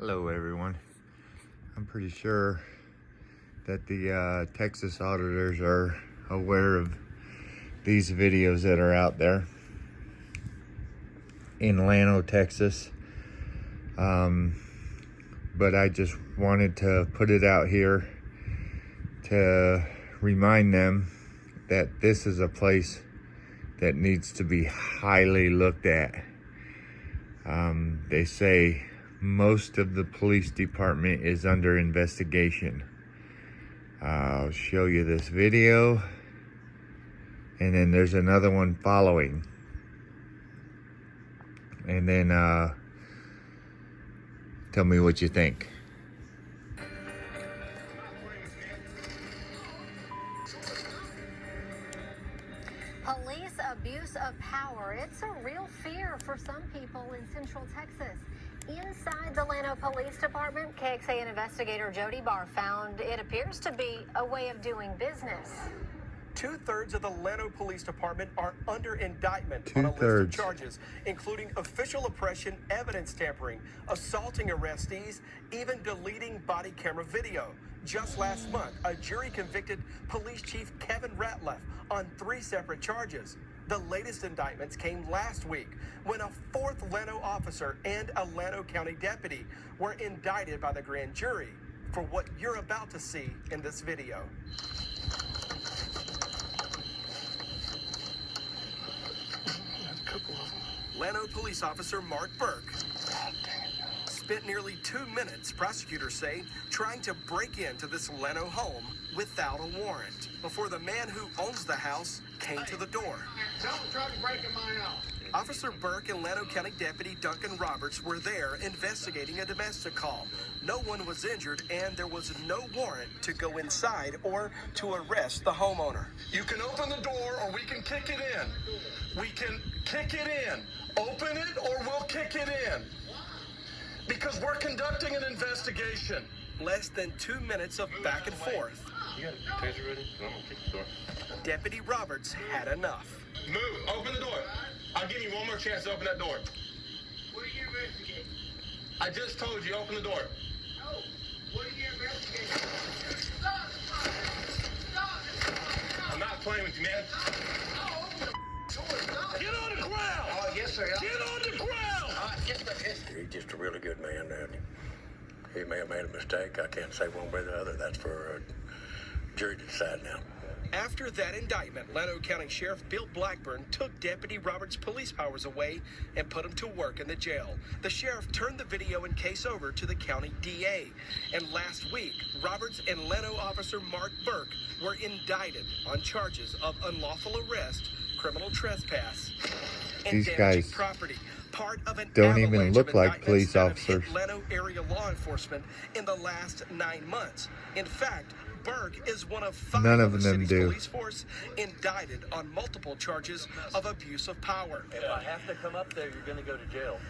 Hello everyone. I'm pretty sure that the Texas auditors are aware of these videos that are out there in Llano, Texas. But I just wanted to put it out here to remind them that this is a place that needs to be highly looked at. They say most of the police department is under investigation. I'll show you this video, and then there's another one following, and then tell me what you think. Police abuse of power. It's a real fear for some people in Central Texas. Inside the Llano Police Department, KXAN investigator Jody Barr found it appears to be a way of doing business. 2/3 of the Llano Police Department are under indictment on a list of charges, including official oppression, evidence tampering, assaulting arrestees, even deleting body camera video. Just last month, a jury convicted Police Chief Kevin Ratliff on 3 separate charges. The latest indictments came last week when a 4th Llano officer and a Llano County deputy were indicted by the grand jury for what you're about to see in this video. Llano police officer Mark Burke spent nearly 2 minutes, prosecutors say, trying to break into this Llano home without a warrant before the man who owns the house came to the door. Someone tried to break in my house. Officer Burke and Llano County Deputy Duncan Roberts were there investigating a domestic call. No one was injured, and there was no warrant to go inside or to arrest the homeowner. You can open the door or we can kick it in. We can kick it in. Open it or we'll kick it in. Because we're conducting an investigation. Less than 2 minutes of back and forth. You got a taser ready? I'm gonna kick the door. Deputy Roberts had enough. Move. Open the door. I'll give you one more chance to open that door. What are you investigating? I just told you, open the door. No. What are you investigating? Stop! Stop! I'm not playing with you, man. Get on the ground! Oh, yes, sir. Get on the ground! Yes, sir. Yes, sir. He's just a really good man, and he may have made a mistake. I can't say one way or the other. That's for a jury to decide now. After that indictment, Llano County Sheriff Bill Blackburn took Deputy Roberts' police powers away and put him to work in the jail. The sheriff turned the video and case over to the county DA. And last week, Roberts and Llano officer Mark Burke were indicted on charges of unlawful arrest, criminal trespass, and These damaging guys property. Part of an don't even avalanche look of like police indictments that have officers. hit Llano area law enforcement in the last 9 months. In fact, Burke is one of 5 None of of the them city's do. police force indicted on multiple charges of abuse of power. If I have to come up there, you're going to go to jail.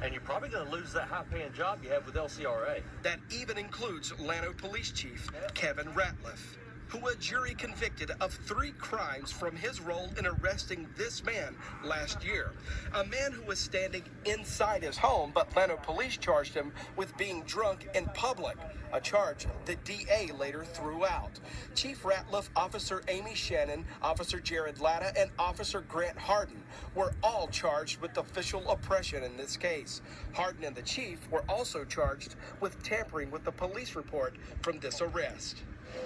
And you're probably going to lose that high-paying job you have with LCRA. That even includes Llano Police Chief Kevin Ratliff, who a jury convicted of 3 crimes from his role in arresting this man last year. A man who was standing inside his home, but Llano police charged him with being drunk in public, a charge the DA later threw out. Chief Ratliff, Officer Amy Shannon, Officer Jared Latta, and Officer Grant Harden were all charged with official oppression in this case. Harden and the chief were also charged with tampering with the police report from this arrest.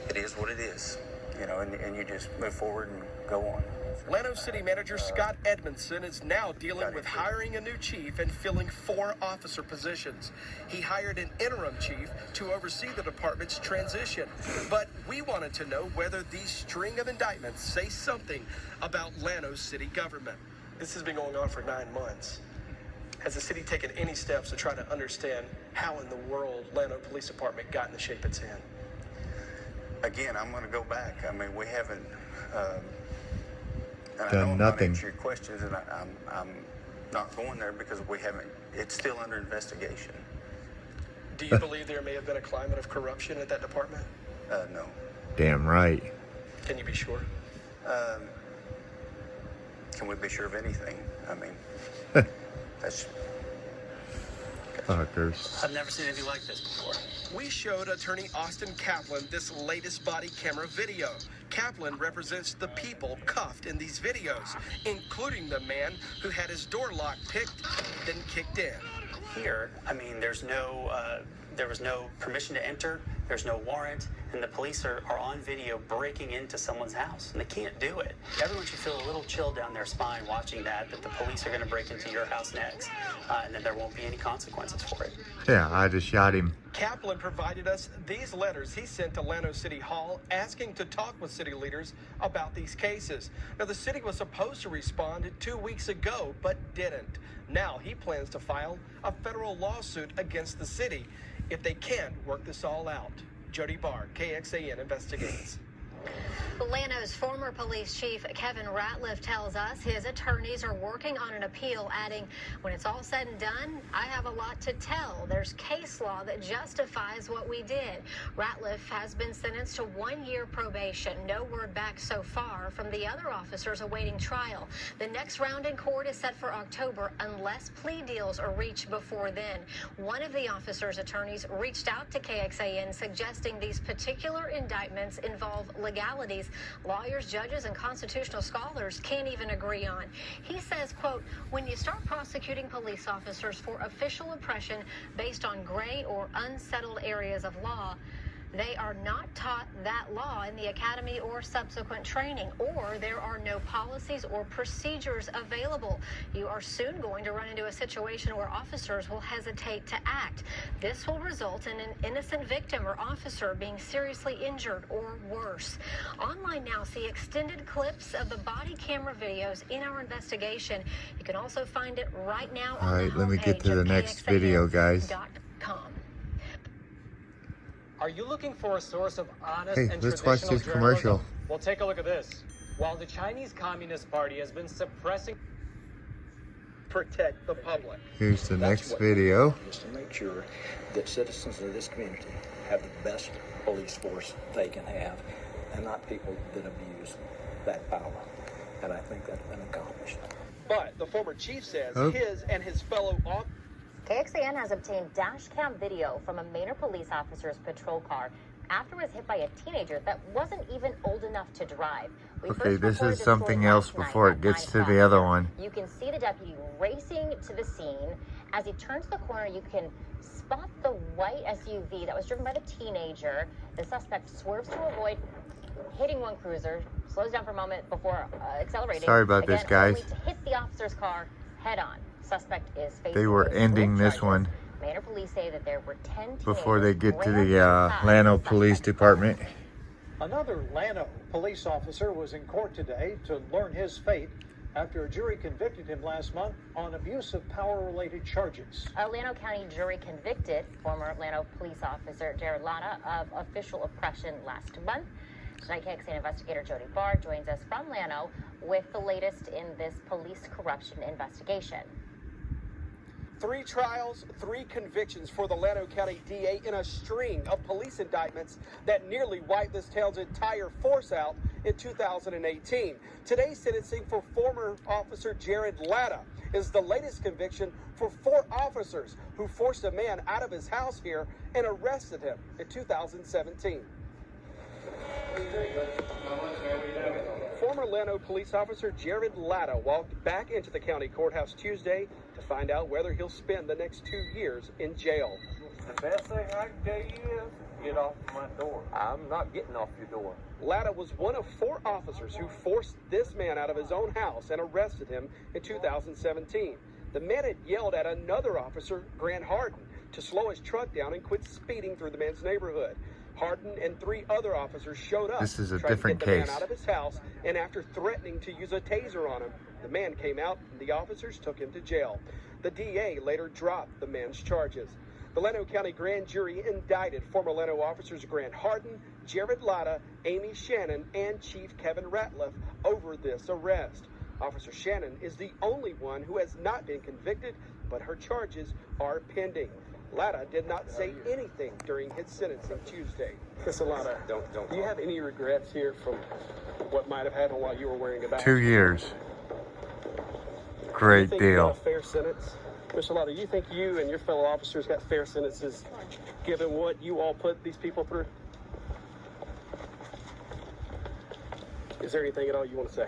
It is what it is, you know, and you just move forward and go on. Llano City Manager Scott Edmondson is now dealing with hiring a new chief and filling 4 officer positions. He hired an interim chief to oversee the department's transition. But we wanted to know whether these string of indictments say something about Llano's city government. This has been going on for 9 months. Has the city taken any steps to try to understand how in the world Llano Police Department got in the shape it's in? Again, I'm going to go back. I mean, we haven't and Done I know nothing. I'm not answering your questions, and I'm not going there because we haven't. It's still under investigation. Do you believe there may have been a climate of corruption at that department? No. Damn right. Can you be sure? Can we be sure of anything? I mean, that's Fuckers. I've never seen anything like this before. We showed attorney Austin Kaplan this latest body camera video. Kaplan represents the people cuffed in these videos, including the man who had his door lock picked, then kicked in. Here, I mean, there was no permission to enter, there's no warrant, and the police are on video breaking into someone's house, and they can't do it. Everyone should feel a little chill down their spine watching that the police are going to break into your house next, and then there won't be any consequences for it. Yeah, I just shot him. Kaplan provided us these letters he sent to Llano City Hall asking to talk with city leaders about these cases. Now, the city was supposed to respond 2 weeks ago, but didn't. Now he plans to file a federal lawsuit against the city if they can't work this all out. Jody Barr, KXAN Investigates. Llano's former police chief Kevin Ratliff tells us his attorneys are working on an appeal, adding, when it's all said and done, I have a lot to tell. There's case law that justifies what we did. Ratliff has been sentenced to 1 year probation. No word back so far from the other officers awaiting trial. The next round in court is set for October unless plea deals are reached before then. One of the officers' attorneys reached out to KXAN suggesting these particular indictments involve legalities lawyers, judges, and constitutional scholars can't even agree on. He says, quote, when you start prosecuting police officers for official oppression based on gray or unsettled areas of law, they are not taught that law in the academy or subsequent training, or there are no policies or procedures available. You are soon going to run into a situation where officers will hesitate to act. This will result in an innocent victim or officer being seriously injured or worse. Online now, see extended clips of the body camera videos in our investigation. You can also find it right now on the homepage. All right, let me get to the next video, guys. Are you looking for a source of honest Hey, and let's watch traditional this commercial. journalism? Well, take a look at this. While the Chinese Communist Party has been suppressing... Protect the public. Here's the next video. Is to make sure that citizens of this community have the best police force they can have, and not people that abuse that power. And I think that's been accomplished. But the former chief says Oh. his and his fellow officers KXAN has obtained dash cam video from a Manor police officer's patrol car after it was hit by a teenager that wasn't even old enough to drive. Okay, this is something else before it gets to the other one. You can see the deputy racing to the scene. As he turns the corner, you can spot the white SUV that was driven by the teenager. The suspect swerves to avoid hitting one cruiser, slows down for a moment before accelerating. Sorry about this, guys. Only to hit the officer's car head on. Suspect is facing They were ending this one Manor police say that there were 10 before they get to the Llano Police Department. Another Llano police officer was in court today to learn his fate after a jury convicted him last month on abuse of power-related charges. A Llano County jury convicted former Llano police officer Jared Llano of official oppression last month. Tonight, KXAN investigator Jody Barr joins us from Llano with the latest in this police corruption investigation. 3 trials, 3 convictions for the Llano County DA in a string of police indictments that nearly wiped this town's entire force out in 2018. Today's sentencing for former officer Jared Llano is the latest conviction for 4 officers who forced a man out of his house here and arrested him in 2017. Former Llano police officer Jared Llano walked back into the county courthouse Tuesday to find out whether he'll spend the next 2 years in jail. The best thing I can tell you is get off my door. I'm not getting off your door. Llano was one of 4 officers who forced this man out of his own house and arrested him in 2017. The man had yelled at another officer, Grant Harden, to slow his truck down and quit speeding through the man's neighborhood. Harden and 3 other officers showed up. This is a tried different to get the case. man out of his house, and after threatening to use a taser on him, the man came out and the officers took him to jail. The DA later dropped the man's charges. The Llano County grand jury indicted former Llano officers Grant Harden, Jared Llano, Amy Shannon, and Chief Kevin Ratliff over this arrest. Officer Shannon is the only one who has not been convicted, but her charges are pending. Llano did not say anything during his sentencing Tuesday. Mr. Llano, do you have any regrets here from what might have happened while you were wearing a badge? 2 years. Great Do you think you got deal. a fair sentence? Mr. Llano, do you think you and your fellow officers got fair sentences given what you all put these people through? Is there anything at all you want to say?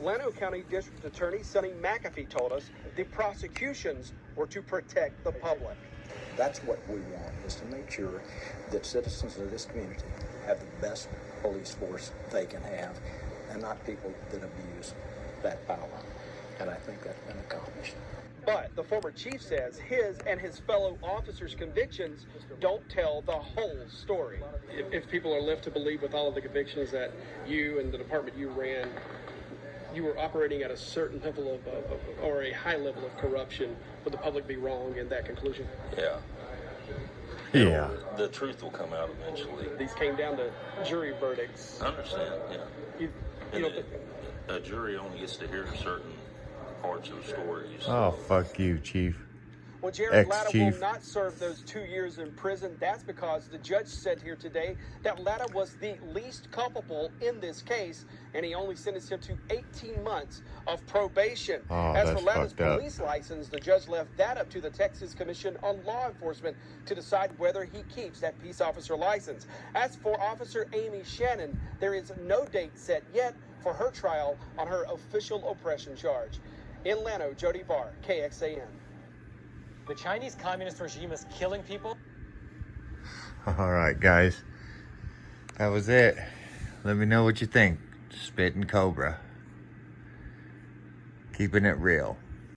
Llano County District Attorney Sonny McAfee told us the prosecutions were to protect the public. That's what we want, is to make sure that citizens of this community have the best police force they can have, and not people that abuse that power. And I think that's been accomplished. But the former chief says his and his fellow officers' convictions don't tell the whole story. If people are left to believe with all of the convictions that you and the department you ran, you were operating at a certain level of, or a high level of corruption, would the public be wrong in that conclusion? Yeah. Yeah. The truth will come out eventually. These came down to jury verdicts. I understand, yeah. You know, a jury only gets to hear certain parts of the story. Oh, fuck you, Chief. well, Jared Latta will Ex-chief. not serve those 2 years in prison. That's because the judge said here today that Latta was the least culpable in this case, and he only sentenced him to 18 months of probation. Oh, As that's for Latta's fucked up. police license, the judge left that up to the Texas Commission on Law Enforcement to decide whether he keeps that peace officer license. As for Officer Amy Shannon, there is no date set yet for her trial on her official oppression charge. In Llano, Jody Barr, KXAN. The Chinese Communist regime is killing people. All right, guys. That was it. Let me know what you think. Spitting Cobra. Keeping it real.